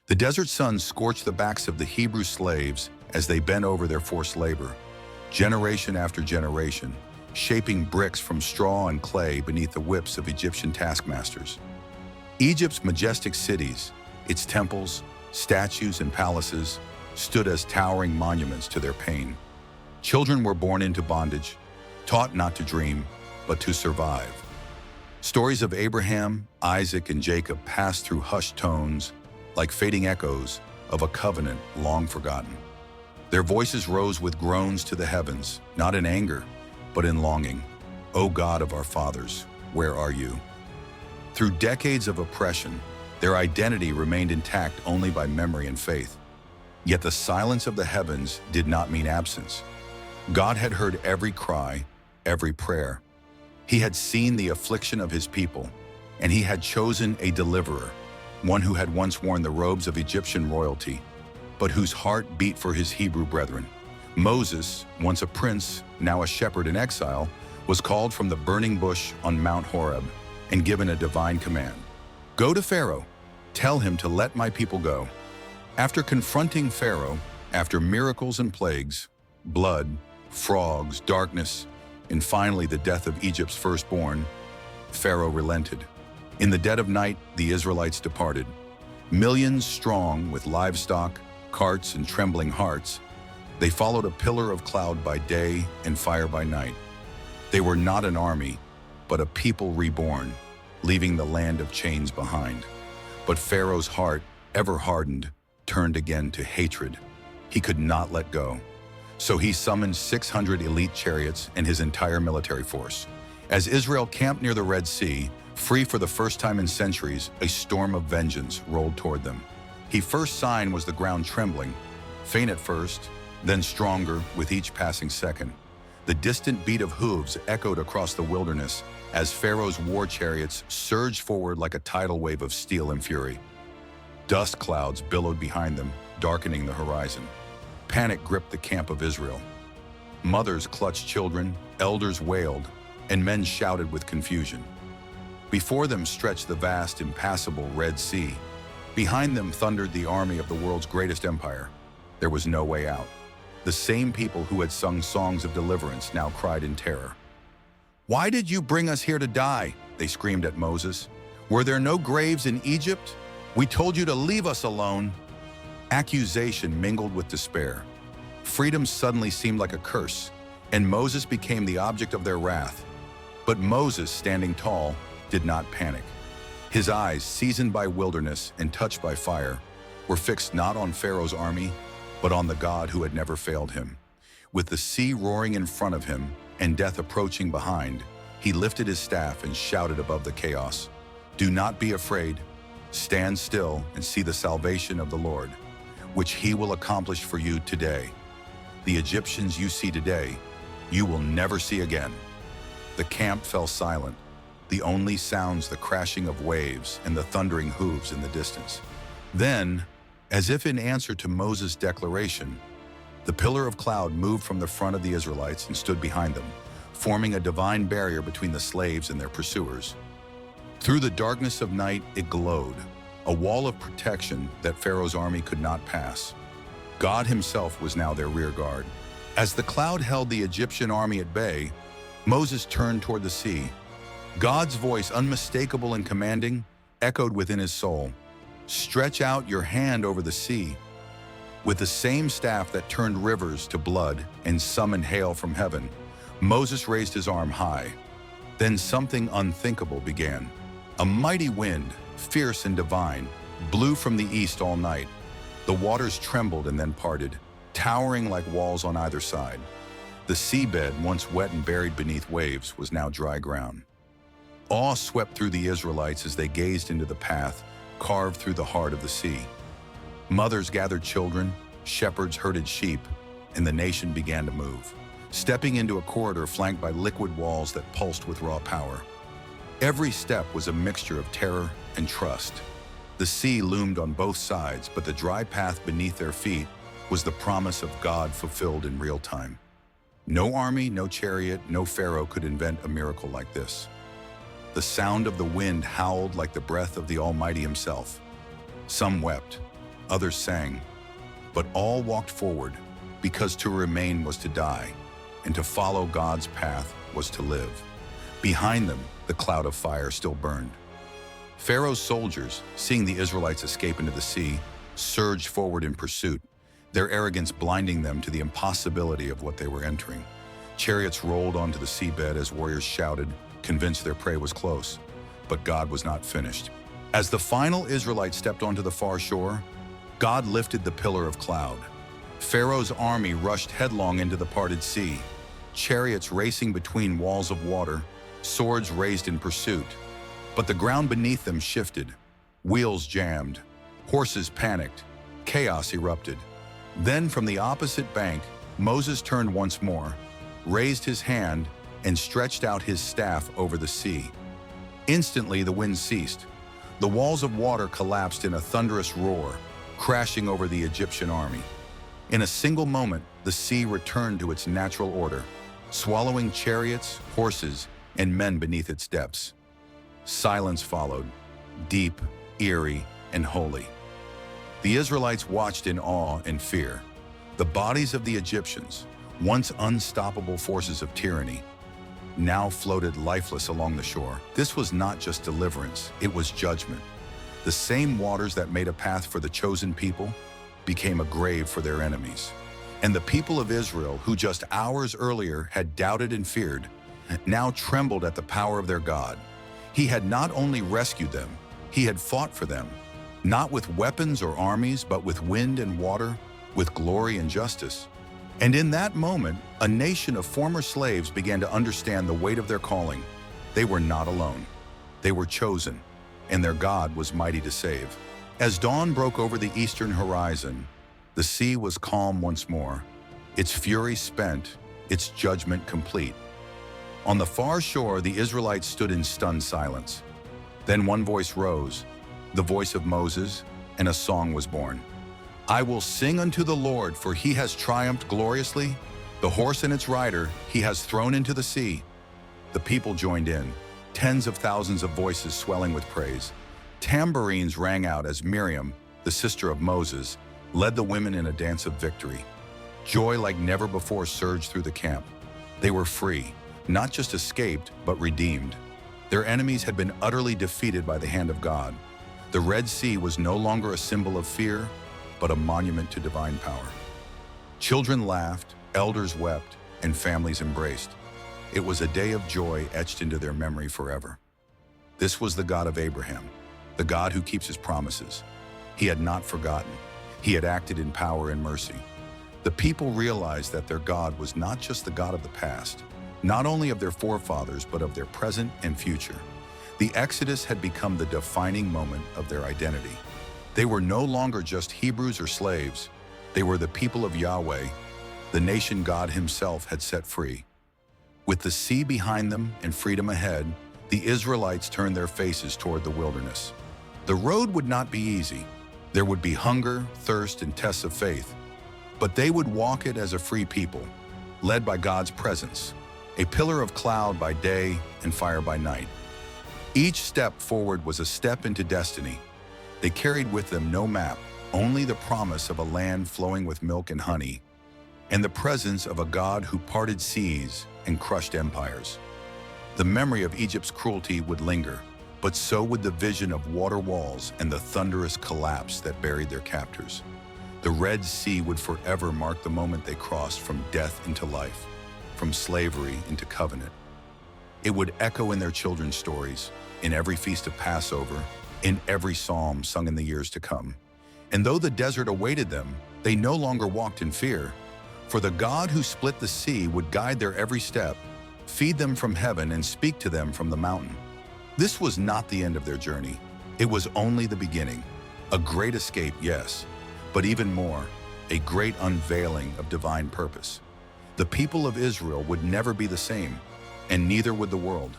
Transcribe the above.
The desert sun scorched the backs of the Hebrew slaves as they bent over their forced labor, generation after generation, shaping bricks from straw and clay beneath the whips of Egyptian taskmasters. Egypt's majestic cities, its temples, statues, and palaces stood as towering monuments to their pain. Children were born into bondage, taught not to dream, but to survive. Stories of Abraham, Isaac, and Jacob passed through hushed tones like fading echoes of a covenant long forgotten. Their voices rose with groans to the heavens, not in anger, but in longing. O God of our fathers, where are you? Through decades of oppression, their identity remained intact only by memory and faith. Yet the silence of the heavens did not mean absence. God had heard every cry, every prayer. He had seen the affliction of his people, and he had chosen a deliverer, one who had once worn the robes of Egyptian royalty, but whose heart beat for his Hebrew brethren. Moses, once a prince, now a shepherd in exile, was called from the burning bush on Mount Horeb and given a divine command. Go to Pharaoh, tell him to let my people go. After confronting Pharaoh, after miracles and plagues, blood, frogs, darkness, and finally the death of Egypt's firstborn, Pharaoh relented. In the dead of night, the Israelites departed. Millions strong with livestock, carts, and trembling hearts, they followed a pillar of cloud by day and fire by night. They were not an army, but a people reborn, leaving the land of chains behind. But Pharaoh's heart, ever hardened, turned again to hatred. He could not let go. So he summoned 600 elite chariots and his entire military force. As Israel camped near the Red Sea, free for the first time in centuries, a storm of vengeance rolled toward them. His first sign was the ground trembling, faint at first, then stronger with each passing second. The distant beat of hooves echoed across the wilderness as Pharaoh's war chariots surged forward like a tidal wave of steel and fury. Dust clouds billowed behind them, darkening the horizon. Panic gripped the camp of Israel. Mothers clutched children, elders wailed, and men shouted with confusion. Before them stretched the vast, impassable Red Sea. Behind them thundered the army of the world's greatest empire. There was no way out. The same people who had sung songs of deliverance now cried in terror. "Why did you bring us here to die?" they screamed at Moses. "Were there no graves in Egypt? We told you to leave us alone." Accusation mingled with despair. Freedom suddenly seemed like a curse, and Moses became the object of their wrath. But Moses, standing tall, did not panic. His eyes, seasoned by wilderness and touched by fire, were fixed not on Pharaoh's army, but on the God who had never failed him. With the sea roaring in front of him and death approaching behind, he lifted his staff and shouted above the chaos, "Do not be afraid. Stand still and see the salvation of the Lord, which he will accomplish for you today. The Egyptians you see today, you will never see again." The camp fell silent, the only sounds the crashing of waves and the thundering hooves in the distance. Then, as if in answer to Moses' declaration, the pillar of cloud moved from the front of the Israelites and stood behind them, forming a divine barrier between the slaves and their pursuers. Through the darkness of night, it glowed, a wall of protection that Pharaoh's army could not pass. God himself was now their rear guard. As the cloud held the Egyptian army at bay, Moses turned toward the sea. God's voice, unmistakable and commanding, echoed within his soul. "Stretch out your hand over the sea." With the same staff that turned rivers to blood and summoned hail from heaven, Moses raised his arm high. Then something unthinkable began. A mighty wind, fierce and divine, blew from the east all night. The waters trembled and then parted, towering like walls on either side. The seabed, once wet and buried beneath waves, was now dry ground. Awe swept through the Israelites as they gazed into the path carved through the heart of the sea. Mothers gathered children, shepherds herded sheep, and the nation began to move, stepping into a corridor flanked by liquid walls that pulsed with raw power. Every step was a mixture of terror and trust. The sea loomed on both sides, but the dry path beneath their feet was the promise of God fulfilled in real time. No army, no chariot, no pharaoh could invent a miracle like this. The sound of the wind howled like the breath of the Almighty himself. Some wept, others sang, but all walked forward, because to remain was to die, and to follow God's path was to live. Behind them, the cloud of fire still burned. Pharaoh's soldiers, seeing the Israelites escape into the sea, surged forward in pursuit, their arrogance blinding them to the impossibility of what they were entering. Chariots rolled onto the seabed as warriors shouted, convinced their prey was close. But God was not finished. As the final Israelites stepped onto the far shore, God lifted the pillar of cloud. Pharaoh's army rushed headlong into the parted sea, chariots racing between walls of water, swords raised in pursuit. But the ground beneath them shifted, wheels jammed, horses panicked, chaos erupted. Then from the opposite bank, Moses turned once more, raised his hand, and stretched out his staff over the sea. Instantly the wind ceased. The walls of water collapsed in a thunderous roar, crashing over the Egyptian army. In a single moment, the sea returned to its natural order, swallowing chariots, horses, and men beneath its depths. Silence followed, deep, eerie, and holy. The Israelites watched in awe and fear. The bodies of the Egyptians, once unstoppable forces of tyranny, now floated lifeless along the shore. This was not just deliverance, it was judgment. The same waters that made a path for the chosen people became a grave for their enemies. And the people of Israel, who just hours earlier had doubted and feared, now trembled at the power of their God. He had not only rescued them, he had fought for them, not with weapons or armies, but with wind and water, with glory and justice. And in that moment, a nation of former slaves began to understand the weight of their calling. They were not alone. They were chosen, and their God was mighty to save. As dawn broke over the eastern horizon, the sea was calm once more, its fury spent, its judgment complete. On the far shore, the Israelites stood in stunned silence. Then one voice rose, the voice of Moses, and a song was born. I will sing unto the Lord, for he has triumphed gloriously. The horse and its rider he has thrown into the sea. The people joined in, tens of thousands of voices swelling with praise. Tambourines rang out as Miriam, the sister of Moses, led the women in a dance of victory. Joy like never before surged through the camp. They were free, not just escaped, but redeemed. Their enemies had been utterly defeated by the hand of God. The Red Sea was no longer a symbol of fear, but a monument to divine power. Children laughed, elders wept, and families embraced. It was a day of joy etched into their memory forever. This was the God of Abraham, the God who keeps his promises. He had not forgotten. He had acted in power and mercy. The people realized that their God was not just the God of the past, not only of their forefathers, but of their present and future. The Exodus had become the defining moment of their identity. They were no longer just Hebrews or slaves. They were the people of Yahweh, the nation God himself had set free. With the sea behind them and freedom ahead, the Israelites turned their faces toward the wilderness. The road would not be easy. There would be hunger, thirst, and tests of faith. But they would walk it as a free people, led by God's presence, a pillar of cloud by day and fire by night. Each step forward was a step into destiny. They carried with them no map, only the promise of a land flowing with milk and honey, and the presence of a God who parted seas and crushed empires. The memory of Egypt's cruelty would linger, but so would the vision of water walls and the thunderous collapse that buried their captors. The Red Sea would forever mark the moment they crossed from death into life, from slavery into covenant. It would echo in their children's stories, in every feast of Passover, in every psalm sung in the years to come. And though the desert awaited them, they no longer walked in fear, for the God who split the sea would guide their every step, feed them from heaven, and speak to them from the mountain. This was not the end of their journey. It was only the beginning. A great escape, yes, but even more, a great unveiling of divine purpose. The people of Israel would never be the same, and neither would the world.